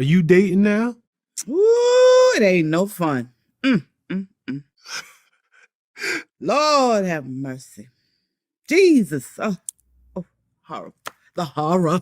Are you dating now? Ooh, it ain't no fun. Lord have mercy. Jesus. Oh, horrible. The horror.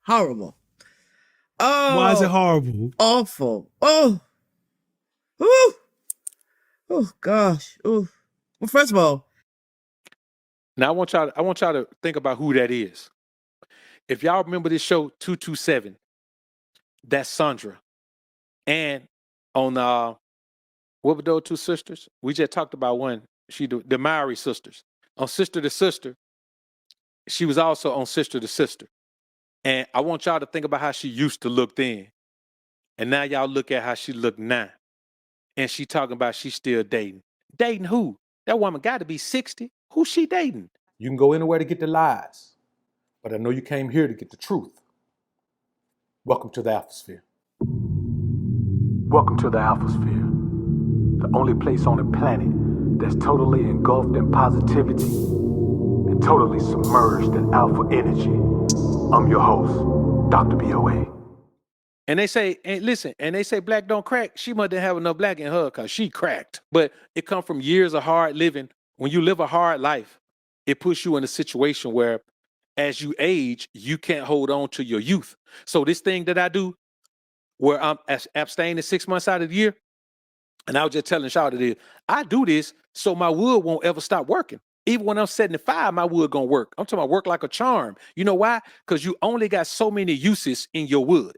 Horrible. Oh. Why is it horrible? Awful. Oh. Ooh. Oh, gosh. Ooh. Well, first of all. Now I want y'all to think about who that is. If y'all remember this show 227, that's Sandra. And on what were those two sisters? We just talked about one. The Mowry sisters. On Sister to Sister, she was also on Sister to Sister. And I want y'all to think about how she used to look then. And now y'all look at how she look now. And she talking about she's still dating. Dating who? That woman got to be 60. Who's she dating? You can go anywhere to get the lies. But I know you came here to get the truth. Welcome to the Alphasphere. Welcome to the Alphasphere. The only place on the planet that's totally engulfed in positivity and totally submerged in alpha energy. I'm your host, Dr. BOA. And they say, and listen, and they say black don't crack. She must have enough black in her because she cracked. But it come from years of hard living. When you live a hard life, it puts you in a situation where as you age, you can't hold on to your youth. So this thing that I do, where I'm abstaining 6 months out of the year, and I was just telling Shaw today, I do this so my wood won't ever stop working. Even when I'm 75, my wood gonna work. I'm talking about work like a charm. You know why? Because you only got so many uses in your wood.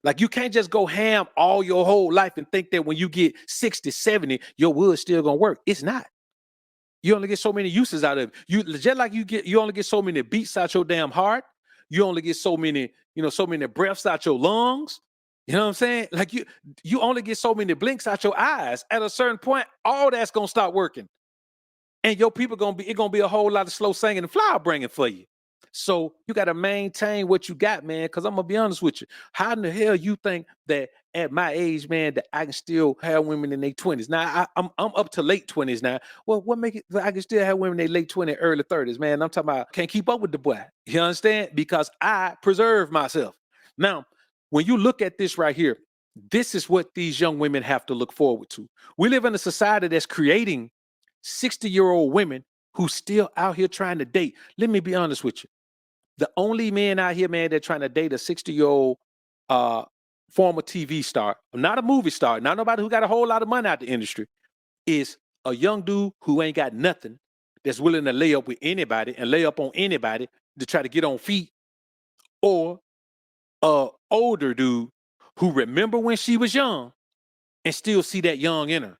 Like you can't just go ham all your whole life and think that when you get 60, 70, your wood's still gonna work. It's not. You only get so many uses out of it. You just like you only get so many beats out your damn heart. You only get so many, so many breaths out your lungs. You know what I'm saying? Like you only get so many blinks out your eyes. At a certain point, all that's gonna stop working. And your people it's gonna be a whole lot of slow singing and flower bringing for you. So you got to maintain what you got, man. Because I'm gonna be honest with you. How in the hell you think that at my age, man, that I can still have women in their 20s? Now I'm up to late 20s now. Well, what make it I can still have women in their late 20s, early 30s, man? I'm talking about can't keep up with the boy. You understand? Because I preserve myself. Now, when you look at this right here, this is what these young women have to look forward to. We live in a society that's creating 60-year-old women who still out here trying to date. Let me be honest with you. The only men out here, man, that trying to date a 60-year-old former TV star, not a movie star, not nobody who got a whole lot of money out the industry, is a young dude who ain't got nothing, that's willing to lay up with anybody and lay up on anybody to try to get on feet, or a older dude who remember when she was young and still see that young in her.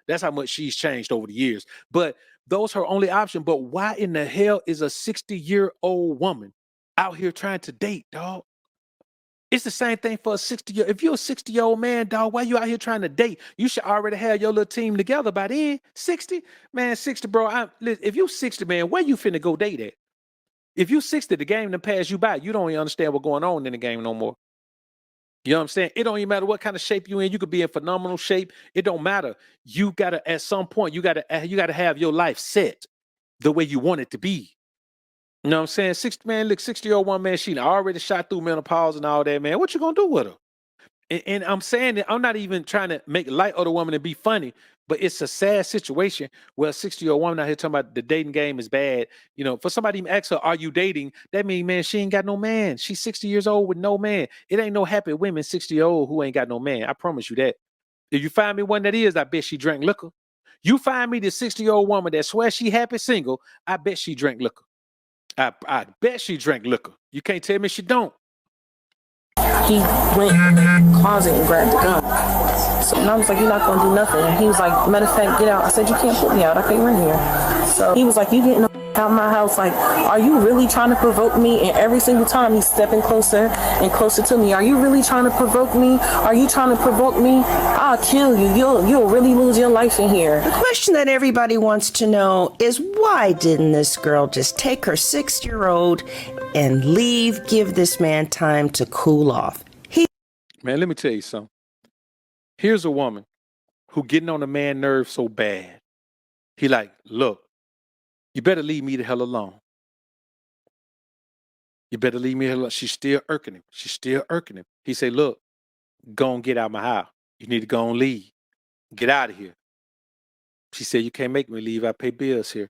That's how much she's changed over the years. But those her only option. But why in the hell is a 60-year-old woman out here trying to date, dog? It's the same thing for a 60-year. If you're a 60-year-old man, dog, why you out here trying to date? You should already have your little team together by then. 60? Man, 60, bro. If you 60, man, where you finna go date at? If you 60, the game done pass you by. You don't even understand what's going on in the game no more. You know what I'm saying? It don't even matter what kind of shape you in. You could be in phenomenal shape. It don't matter. You gotta, at some point, you gotta have your life set the way you want it to be. You know what I'm saying? 60-year-old woman, man, she already shot through menopause and all that, man. What you gonna do with her? And I'm saying that I'm not even trying to make light of the woman and be funny, but it's a sad situation where a 60-year-old woman out here talking about the dating game is bad. For somebody to ask her, are you dating? That means, man, she ain't got no man. She's 60 years old with no man. It ain't no happy women 60-year-old who ain't got no man. I promise you that. If you find me one that is, I bet she drank liquor. You find me the 60-year-old woman that swears she happy single, I bet she drank liquor. I bet she drank liquor. You can't tell me she don't. He went in the closet and grabbed the gun. So, and I was like, you're not going to do nothing. And he was like, matter of fact, get out. I said, you can't put me out. I can't run here. So he was like, you getting out my house. Like, are you really trying to provoke me? And every single time he's stepping closer and closer to me. Are you really trying to provoke me? Are you trying to provoke me? I'll kill you. You'll really lose your life in here. The question that everybody wants to know is why didn't this girl just take her 6-year-old and leave, give this man time to cool off? Man, let me tell you something. Here's a woman who getting on a man's nerves so bad. He like, look, you better leave me the hell alone. You better leave me alone. She's still irking him. She's still irking him. He say, look, go and get out of my house. You need to go and leave. Get out of here. She said, you can't make me leave. I pay bills here.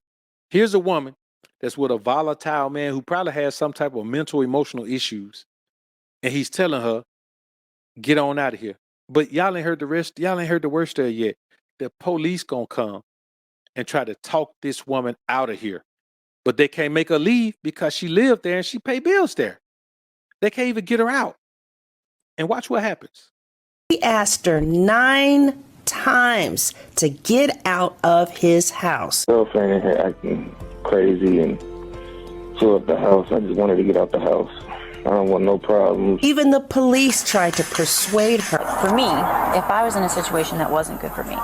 Here's a woman that's with a volatile man who probably has some type of mental, emotional issues. And he's telling her, get on out of here. But y'all ain't heard the rest. Y'all ain't heard the worst of it yet. The police gonna come and try to talk this woman out of here. But they can't make her leave because she lived there and she paid bills there. They can't even get her out. And watch what happens. He asked her 9 times to get out of his house. Girlfriend in here acting crazy and fill up the house. I just wanted to get out the house. I don't want no problems. Even the police tried to persuade her. For me, if I was in a situation that wasn't good for me,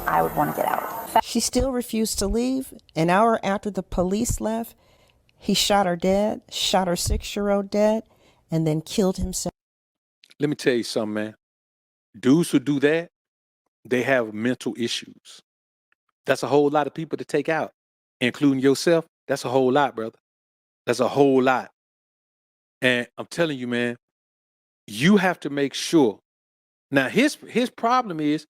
I would want to get out. She still refused to leave. An hour after the police left, he shot her dead, shot her 6-year-old dead, and then killed himself. Let me tell you something, man. Dudes who do that, they have mental issues. That's a whole lot of people to take out, including yourself. That's a whole lot, brother. That's a whole lot. And I'm telling you, man, you have to make sure. Now, his problem is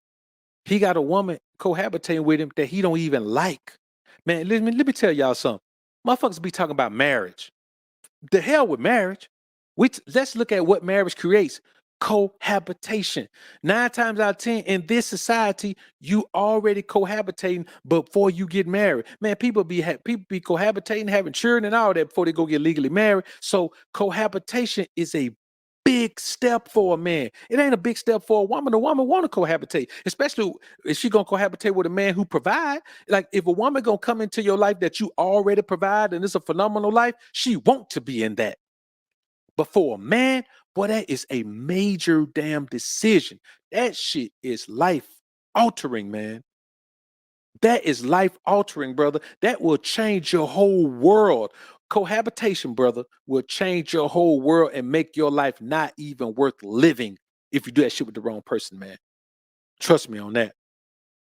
he got a woman cohabitating with him that he don't even like. Man, let me tell y'all something. Motherfuckers be talking about marriage. The hell with marriage. Let's look at what marriage creates. Cohabitation. 9 times out of 10 in this society, you already cohabitating before you get married. Man, people be cohabitating, having children and all that before they go get legally married. So cohabitation is a big step for a man. It ain't a big step for a woman. A woman want to cohabitate, especially if she gonna cohabitate with a man who provide. Like if a woman gonna come into your life that you already provide and it's a phenomenal life, she want to be in that. But for a man, boy, that is a major damn decision. That shit is life altering, man. That is life altering, brother. That will change your whole world. Cohabitation, brother, will change your whole world and make your life not even worth living if you do that shit with the wrong person, man. Trust me on that.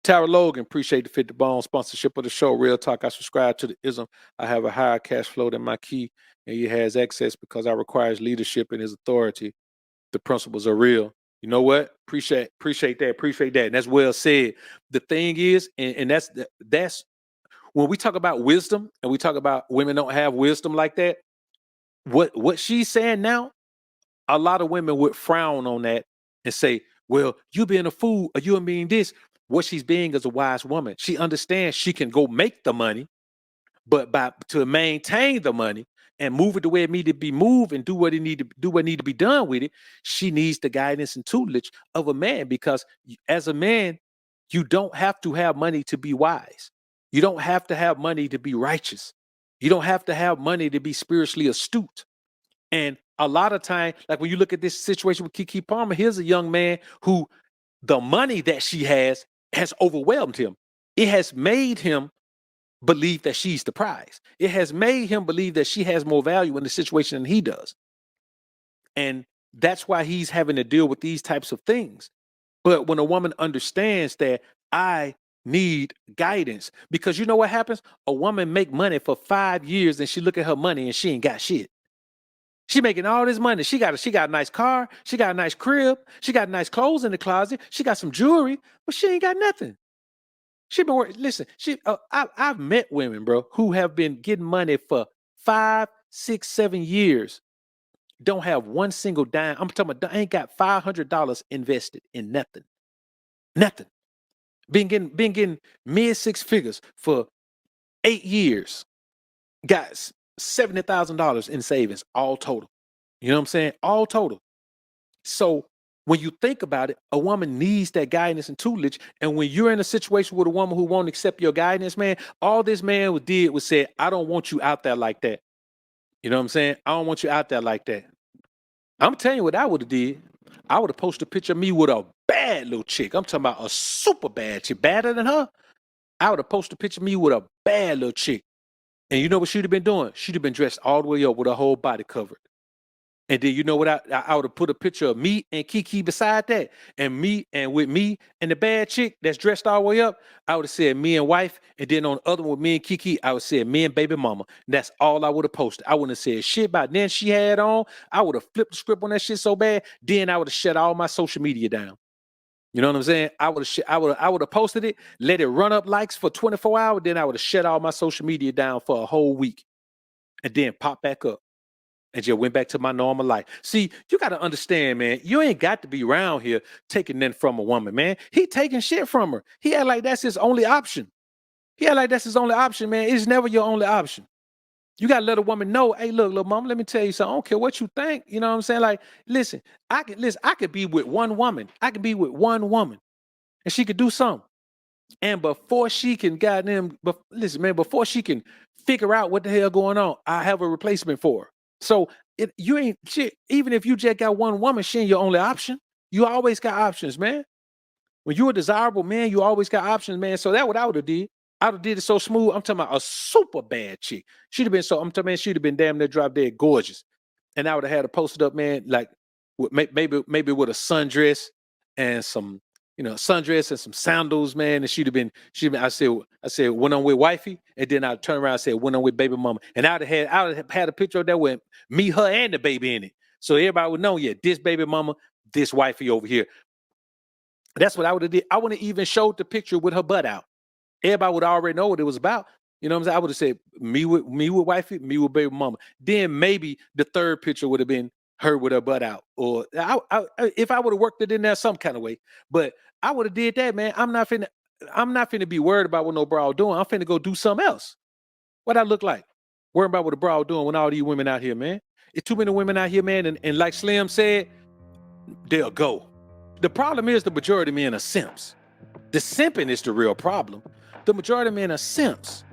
Tara Logan, appreciate the Fit the Bone sponsorship of the show. Real talk. I subscribe to the ism. I have a higher cash flow than my key, and he has access because I requires leadership and his authority. The principles are real. You know what? Appreciate that. And that's well said. The thing is, and that's when we talk about wisdom and we talk about women don't have wisdom like that. What she's saying now, a lot of women would frown on that and say, well, you being a fool or you being this. What she's being is a wise woman. She understands she can go make the money, but to maintain the money and move it the way it need to be moved and do what need to be done with it, she needs the guidance and tutelage of a man, because as a man, you don't have to have money to be wise. You don't have to have money to be righteous. You don't have to have money to be spiritually astute. And a lot of time, like when you look at this situation with Keke Palmer, here's a young man who the money that she has overwhelmed him. It has made him believe that she's the prize. It has made him believe that she has more value in the situation than he does. And that's why he's having to deal with these types of things. But when a woman understands that I need guidance, because you know what happens? A woman make money for 5 years and she look at her money and she ain't got shit. She making all this money. She got a nice car. She got a nice crib. She got nice clothes in the closet. She got some jewelry, but she ain't got nothing. She been working. Listen, I've met women, bro, who have been getting money for 5, 6, 7 years. Don't have one single dime. I'm talking about ain't got $500 invested in nothing. Nothing. Been getting mid 6 figures for 8 years. Got $70,000 in savings, all total. You know what I'm saying? All total. So when you think about it, a woman needs that guidance and tutelage. And when you're in a situation with a woman who won't accept your guidance, man, all this man did was say, I don't want you out there like that. You know what I'm saying? I don't want you out there like that. I'm telling you what I would have did. I would have posted a picture of me with a bad little chick. I'm talking about a super bad chick, badder than her. I would have posted a picture of me with a bad little chick. And you know what she'd have been doing? She'd have been dressed all the way up with her whole body covered. And then you know what? I would have put a picture of me and Kiki beside that, and with me and the bad chick that's dressed all the way up. I would have said me and wife, and then on the other one with me and Kiki, I would say me and baby mama. And that's all I would have posted. I wouldn't have said shit about then she had on. I would have flipped the script on that shit so bad. Then I would have shut all my social media down. You know what I'm saying? I would have posted it, let it run up likes for 24 hours. Then I would have shut all my social media down for a whole week, and then pop back up. And just went back to my normal life. See, you got to understand, man, you ain't got to be around here taking nothing from a woman, man. He taking shit from her. He act like that's his only option. Man. It's never your only option. You got to let a woman know, hey, look, little mama, let me tell you something. I don't care what you think. You know what I'm saying? Like, listen, I could be with one woman. And she could do something. And before she can before she can figure out what the hell going on, I have a replacement for her. So even if you just got one woman, she ain't your only option. You always got options, man. When you're a desirable man, you always got options, man. So that's what I would have did. I would have did it so smooth. I'm talking about a super bad chick. She'd have been damn near drop dead gorgeous. And I would have had her posted up, man, like maybe with a sundress and some, sundress and some sandals, man. And she'd have been, I said, went on with wifey. And then I'd turn around and say, went on with baby mama. And I would have had a picture of that with me, her, and the baby in it. So everybody would know, yeah, this baby mama, this wifey over here. That's what I would have did. I wouldn't have even showed the picture with her butt out. Everybody would already know what it was about. You know what I'm saying? I would have said me with wifey, me with baby mama. Then maybe the third picture would have been her with her butt out. Or if I would have worked it in there some kind of way. But I would have did that, man. I'm not finna be worried about what no bra doing. I'm finna go do something else. What I look like? Worrying about what the bra doing when all these women out here, man. It's too many women out here, man. And like Slim said, they'll go. The problem is the majority of men are simps. The simping is the real problem. The majority of men are simps.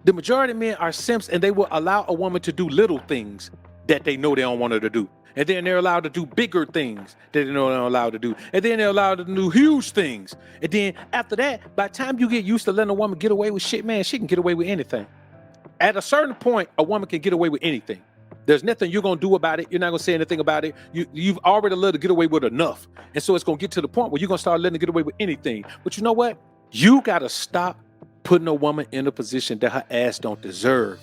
The majority of men are simps, and they will allow a woman to do little things that they know they don't want her to do. And then they're allowed to do bigger things that they know they're not allowed to do. And then they're allowed to do huge things. And then after that, by the time you get used to letting a woman get away with shit, man, she can get away with anything. At a certain point, a woman can get away with anything. There's nothing you're going to do about it. You're not going to say anything about it. You've already let her get away with enough. And so it's going to get to the point where you're going to start letting her get away with anything. But you know what? You got to stop putting a woman in a position that her ass don't deserve.